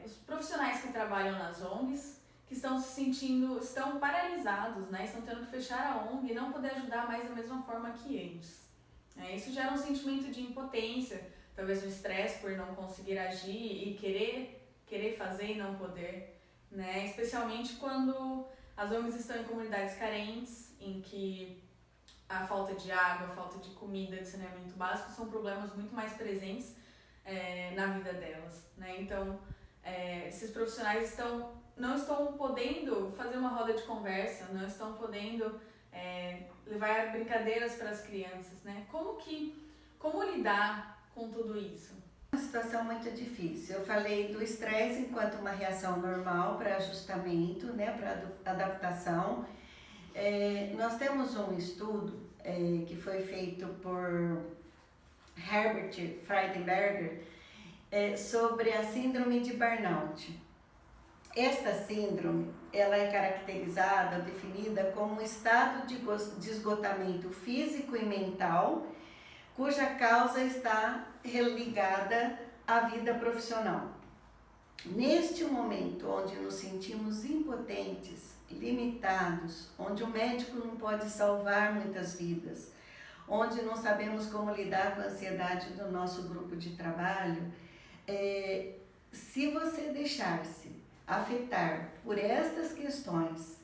os profissionais que trabalham nas ONGs, que estão paralisados, né? Estão tendo que fechar a ONG e não poder ajudar mais da mesma forma que antes. Isso gera um sentimento de impotência, talvez o estresse por não conseguir agir e querer fazer e não poder, né? Especialmente quando as ONGs estão em comunidades carentes, em que a falta de água, a falta de comida, de saneamento básico são problemas muito mais presentes na vida delas, né? Então, esses profissionais não estão podendo fazer uma roda de conversa, não estão podendo levar brincadeiras para as crianças, né? Como lidar com tudo isso? Uma situação muito difícil. Eu falei do estresse enquanto uma reação normal para ajustamento, né, para adaptação. Nós temos um estudo que foi feito por Herbert Freudenberger sobre a síndrome de burnout. Esta síndrome, ela é caracterizada, definida como um estado de esgotamento físico e mental, cuja causa está ligada à vida profissional. Neste momento onde nos sentimos impotentes, limitados, onde o médico não pode salvar muitas vidas, onde não sabemos como lidar com a ansiedade do nosso grupo de trabalho, se você deixar-se afetar por estas questões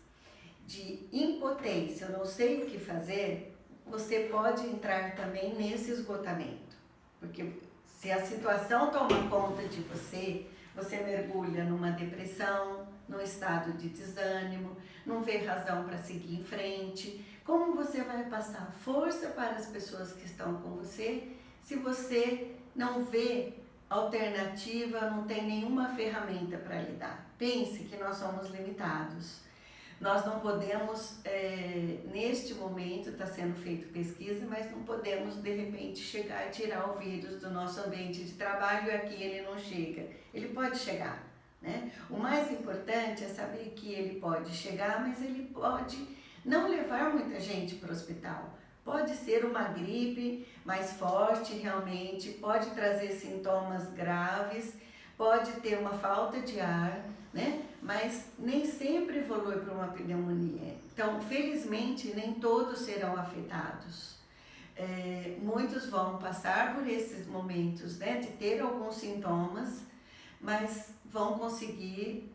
de impotência, eu não sei o que fazer, você pode entrar também nesse esgotamento. Porque se a situação toma conta de você, você mergulha numa depressão, num estado de desânimo, não vê razão para seguir em frente. Como você vai passar força para as pessoas que estão com você se você não vê alternativa, não tem nenhuma ferramenta para lidar? Pense que nós somos limitados. Nós não podemos, neste momento está sendo feita pesquisa, mas não podemos de repente chegar e tirar o vírus do nosso ambiente de trabalho e aqui ele não chega. Ele pode chegar, né? O mais importante é saber que ele pode chegar, mas ele pode não levar muita gente para o hospital. Pode ser uma gripe mais forte realmente, pode trazer sintomas graves, pode ter uma falta de ar, né? Mas nem sempre evolui para uma pneumonia. Então, felizmente, nem todos serão afetados. Muitos vão passar por esses momentos, né, de ter alguns sintomas, mas vão conseguir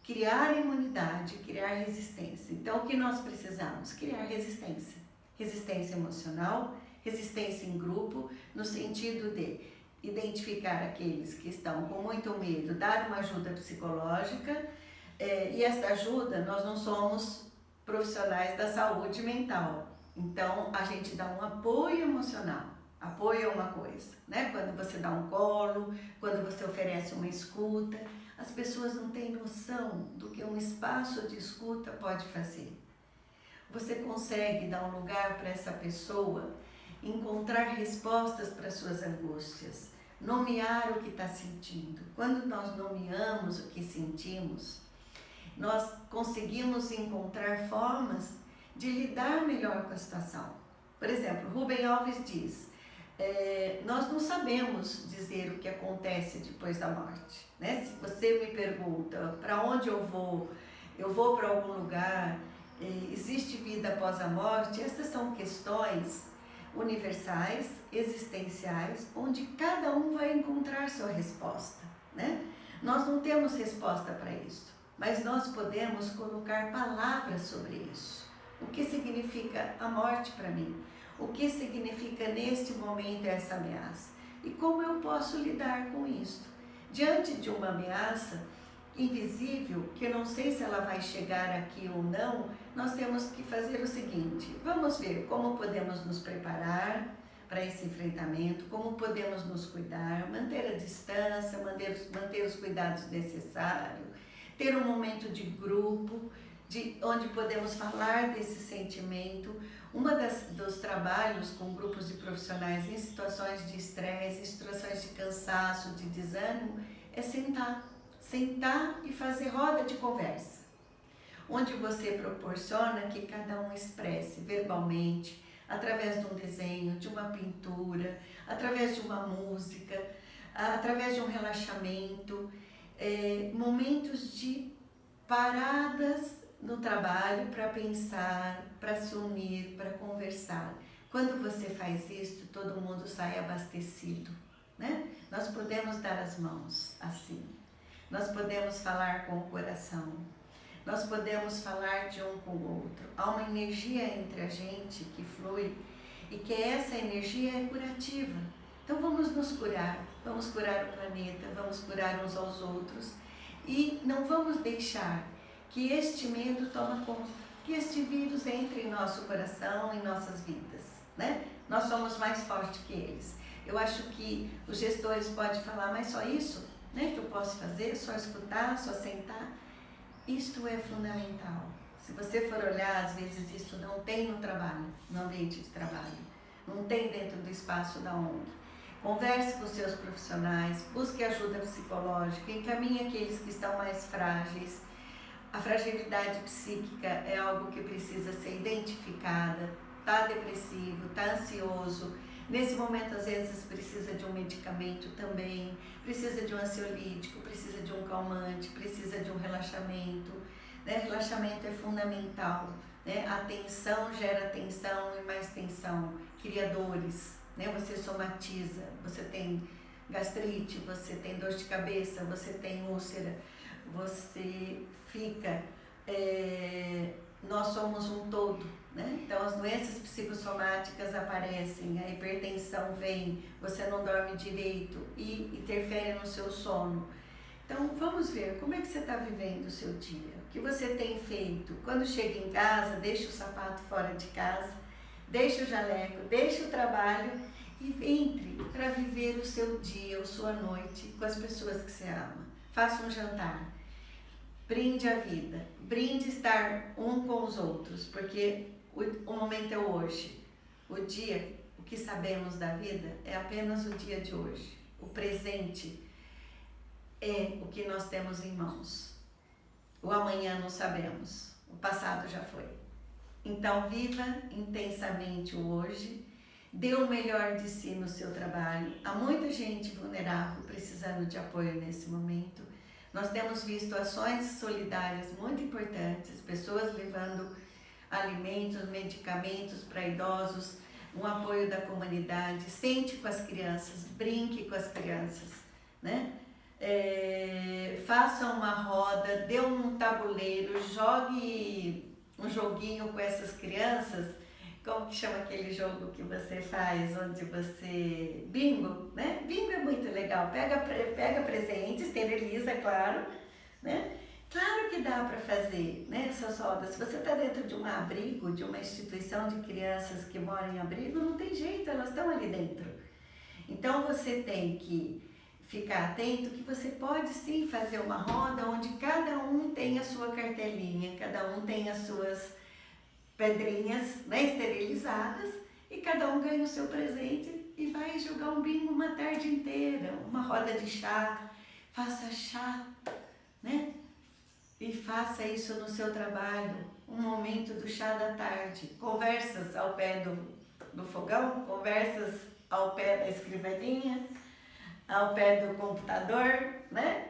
criar imunidade, criar resistência. Então, o que nós precisamos? Criar resistência. Resistência emocional, resistência em grupo, no sentido de identificar aqueles que estão com muito medo, dar uma ajuda psicológica, e essa ajuda, nós não somos profissionais da saúde mental, então a gente dá um apoio emocional. Apoio é uma coisa, né? Quando você dá um colo, quando você oferece uma escuta, as pessoas não têm noção do que um espaço de escuta pode fazer. Você consegue dar um lugar para essa pessoa encontrar respostas para suas angústias, nomear o que está sentindo. Quando nós nomeamos o que sentimos, nós conseguimos encontrar formas de lidar melhor com a situação. Por exemplo, Rubem Alves diz, nós não sabemos dizer o que acontece depois da morte, né? Se você me pergunta para onde eu vou para algum lugar, existe vida após a morte, essas são questões universais, existenciais, onde cada um vai encontrar sua resposta, né? Nós não temos resposta para isso, mas nós podemos colocar palavras sobre isso. O que significa a morte para mim? O que significa neste momento essa ameaça? E como eu posso lidar com isso? Diante de uma ameaça invisível, que eu não sei se ela vai chegar aqui ou não, nós temos que fazer o seguinte: vamos ver como podemos nos preparar para esse enfrentamento, como podemos nos cuidar, manter a distância, manter os cuidados necessários, ter um momento de grupo, onde podemos falar desse sentimento. Dos trabalhos com grupos de profissionais em situações de estresse, em situações de cansaço, de desânimo, é sentar e fazer roda de conversa, onde você proporciona que cada um expresse verbalmente, através de um desenho, de uma pintura, através de uma música, através de um relaxamento, momentos de paradas no trabalho para pensar, para se unir, para conversar. Quando você faz isso, todo mundo sai abastecido, né? Nós podemos dar as mãos assim, nós podemos falar com o coração, nós podemos falar de um com o outro. Há uma energia entre a gente que flui e que essa energia é curativa. Então vamos nos curar, vamos curar o planeta, vamos curar uns aos outros e não vamos deixar que este medo tome conta, que este vírus entre em nosso coração, em nossas vidas, né? Nós somos mais fortes que eles. Eu acho que os gestores podem falar, mas só isso, né, que eu posso fazer, só escutar, só sentar. Isto é fundamental. Se você for olhar, às vezes isso não tem no trabalho, no ambiente de trabalho, não tem dentro do espaço da ONG. Converse com seus profissionais, busque ajuda psicológica, encaminhe aqueles que estão mais frágeis. A fragilidade psíquica é algo que precisa ser identificada. Está depressivo, está ansioso. Nesse momento, às vezes, precisa de um medicamento também, precisa de um ansiolítico, precisa de um calmante, precisa de um relaxamento. Né? Relaxamento é fundamental. Né? A tensão gera tensão e mais tensão, cria dores. Né? Você somatiza, você tem gastrite, você tem dor de cabeça, você tem úlcera, você fica... nós somos um todo. Né? Então as doenças psicossomáticas aparecem, a hipertensão vem, você não dorme direito e interfere no seu sono. Então vamos ver como é que você está vivendo o seu dia, o que você tem feito. Quando chega em casa, deixa o sapato fora de casa, deixa o jaleco, deixa o trabalho e entre para viver o seu dia, a sua noite com as pessoas que você ama. Faça um jantar, brinde a vida, brinde estar um com os outros, porque o momento é hoje. O dia, o que sabemos da vida é apenas o dia de hoje. O presente é o que nós temos em mãos. O amanhã não sabemos, o passado já foi. Então viva intensamente o hoje, dê o melhor de si no seu trabalho. Há muita gente vulnerável precisando de apoio nesse momento. Nós temos visto ações solidárias muito importantes, pessoas levando alimentos, medicamentos para idosos, um apoio da comunidade. Sente com as crianças, brinque com as crianças, né? Faça uma roda, dê um tabuleiro, jogue um joguinho com essas crianças. Como que chama aquele jogo que você faz, onde você... Bingo, né? Bingo é muito legal. Pega presente, esteriliza, claro, né? Claro que dá para fazer, né, essas rodas. Se você está dentro de um abrigo, de uma instituição de crianças que moram em abrigo, não tem jeito, elas estão ali dentro. Então você tem que ficar atento que você pode sim fazer uma roda onde cada um tem a sua cartelinha, cada um tem as suas pedrinhas, né, esterilizadas, e cada um ganha o seu presente e vai jogar um bingo uma tarde inteira, uma roda de chá. Faça chá, né? E faça isso no seu trabalho, um momento do chá da tarde, conversas ao pé do fogão, conversas ao pé da escrivaninha, ao pé do computador, né?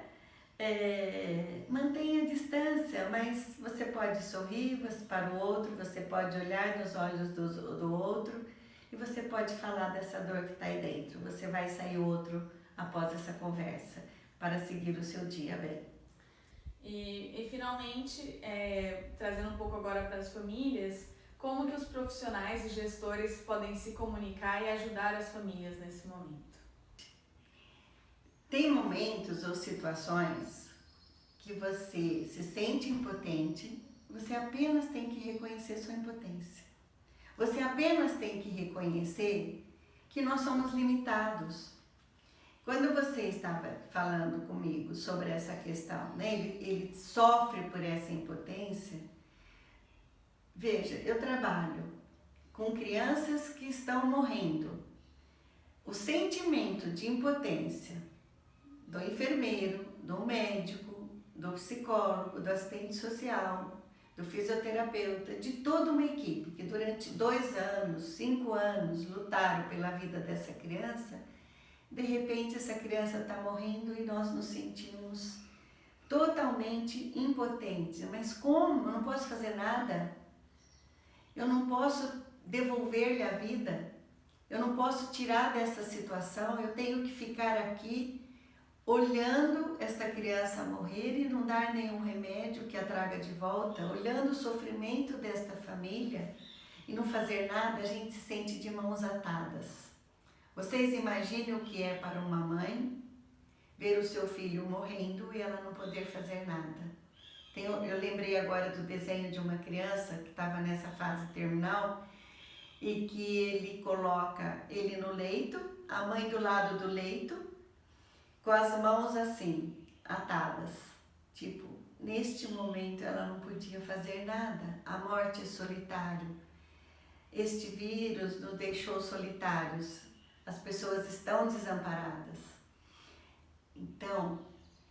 Mantenha a distância, mas você pode sorrir para o outro, você pode olhar nos olhos do outro e você pode falar dessa dor que está aí dentro. Você vai sair outro após essa conversa para seguir o seu dia bem. E finalmente, trazendo um pouco agora para as famílias, como que os profissionais e gestores podem se comunicar e ajudar as famílias nesse momento? Tem momentos ou situações que você se sente impotente, você apenas tem que reconhecer sua impotência. Você apenas tem que reconhecer que nós somos limitados. Quando você estava falando comigo sobre essa questão, né, ele sofre por essa impotência. Veja, eu trabalho com crianças que estão morrendo. O sentimento de impotência do enfermeiro, do médico, do psicólogo, do assistente social, do fisioterapeuta, de toda uma equipe que durante 2 anos, 5 anos lutaram pela vida dessa criança. De repente essa criança está morrendo e nós nos sentimos totalmente impotentes. Mas como? Eu não posso fazer nada. Eu não posso devolver-lhe a vida. Eu não posso tirar dessa situação, eu tenho que ficar aqui olhando esta criança morrer e não dar nenhum remédio que a traga de volta, olhando o sofrimento desta família e não fazer nada, a gente se sente de mãos atadas. Vocês imaginem o que é para uma mãe ver o seu filho morrendo e ela não poder fazer nada. Eu lembrei agora do desenho de uma criança que estava nessa fase terminal e que ele coloca ele no leito, a mãe do lado do leito, com as mãos assim, atadas. Tipo, neste momento ela não podia fazer nada. A morte é solitário. Este vírus nos deixou solitários. As pessoas estão desamparadas. Então,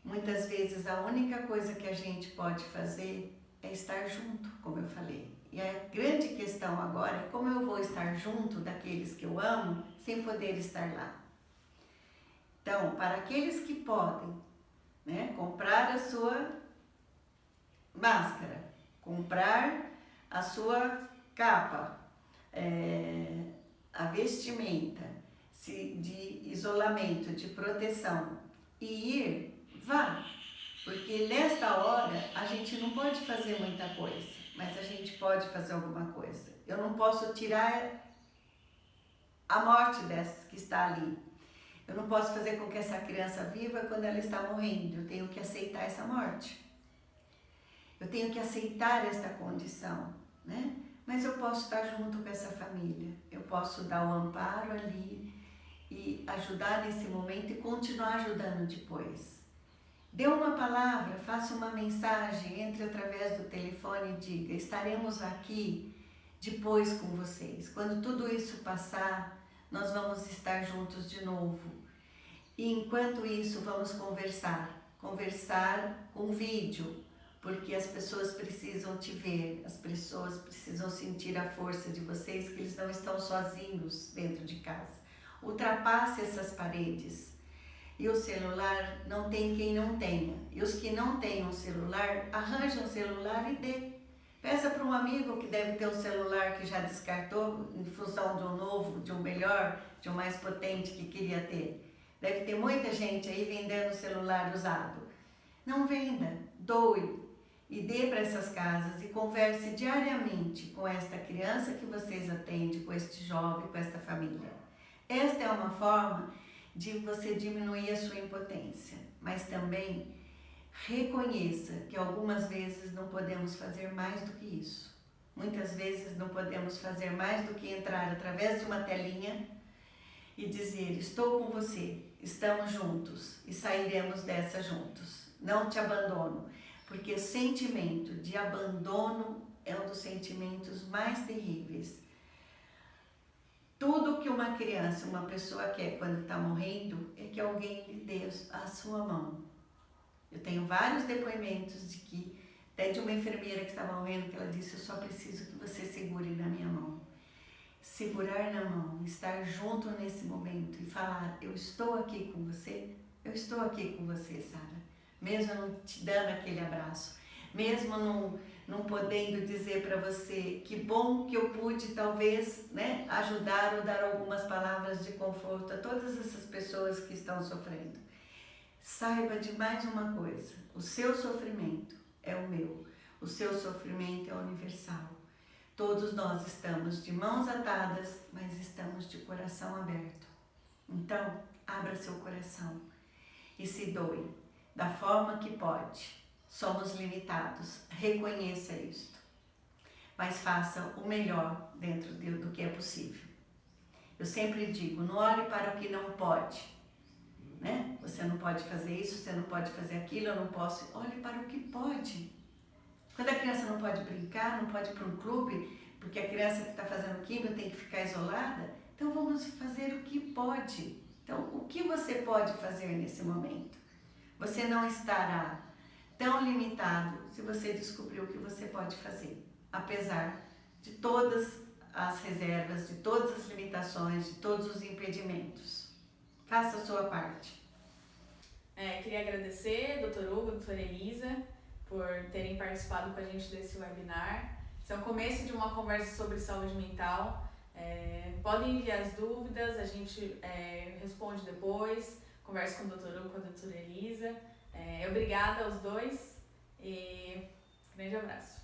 muitas vezes a única coisa que a gente pode fazer é estar junto, como eu falei. E a grande questão agora é como eu vou estar junto daqueles que eu amo sem poder estar lá. Então, para aqueles que podem, né, comprar a sua máscara, comprar a sua capa, a vestimenta de isolamento, de proteção e ir, vá. Porque nesta hora a gente não pode fazer muita coisa, mas a gente pode fazer alguma coisa. Eu não posso tirar a morte dessa que está ali. Eu não posso fazer com que essa criança viva quando ela está morrendo. Eu tenho que aceitar essa morte. Eu tenho que aceitar esta condição, né? Mas eu posso estar junto com essa família. Eu posso dar o amparo ali e ajudar nesse momento e continuar ajudando depois. Dê uma palavra, faça uma mensagem, entre através do telefone e diga: estaremos aqui depois com vocês. Quando tudo isso passar, nós vamos estar juntos de novo. E enquanto isso, vamos conversar com vídeo, porque as pessoas precisam te ver, as pessoas precisam sentir a força de vocês, que eles não estão sozinhos dentro de casa. Ultrapasse essas paredes. E o celular não tem quem não tenha. E os que não têm um celular, arranjem um celular e dê. Peça para um amigo que deve ter um celular que já descartou em função de um novo, de um melhor, de um mais potente que queria ter. Deve ter muita gente aí vendendo celular usado. Não venda, doe e dê para essas casas e converse diariamente com esta criança que vocês atendem, com este jovem, com esta família. Esta é uma forma de você diminuir a sua impotência, mas também reconheça que algumas vezes não podemos fazer mais do que isso. Muitas vezes não podemos fazer mais do que entrar através de uma telinha e dizer: estou com você, estamos juntos e sairemos dessa juntos. Não te abandono, porque o sentimento de abandono é um dos sentimentos mais terríveis. Tudo que uma criança, uma pessoa quer quando está morrendo é que alguém lhe dê a sua mão. Eu tenho vários depoimentos de que, até de uma enfermeira que estava morrendo, que ela disse: eu só preciso que você segure na minha mão. Segurar na mão, estar junto nesse momento e falar: eu estou aqui com você, eu estou aqui com você, Sara. Mesmo não te dando aquele abraço, mesmo não podendo dizer para você que bom que eu pude talvez, né, ajudar ou dar algumas palavras de conforto a todas essas pessoas que estão sofrendo. Saiba de mais uma coisa: o seu sofrimento é o meu, o seu sofrimento é universal. Todos nós estamos de mãos atadas, mas estamos de coração aberto. Então, abra seu coração e se doe da forma que pode. Somos limitados, reconheça isto, mas faça o melhor dentro do que é possível. Eu sempre digo: não olhe para o que não pode, né? Você não pode fazer isso, você não pode fazer aquilo, eu não posso. Olhe para o que pode. Quando a criança não pode brincar, não pode ir para um clube, porque a criança que está fazendo químio tem que ficar isolada, então vamos fazer o que pode. Então, o que você pode fazer nesse momento? Você não estará tão limitado se você descobrir o que você pode fazer, apesar de todas as reservas, de todas as limitações, de todos os impedimentos. Faça a sua parte. Queria agradecer, Dr. Hugo, doutora Elisa, por terem participado com a gente desse webinar. Esse é o começo de uma conversa sobre saúde mental. podem enviar as dúvidas, a gente responde depois, conversa com o Dr. Hugo, com a doutora Elisa. Obrigada aos dois e grande abraço.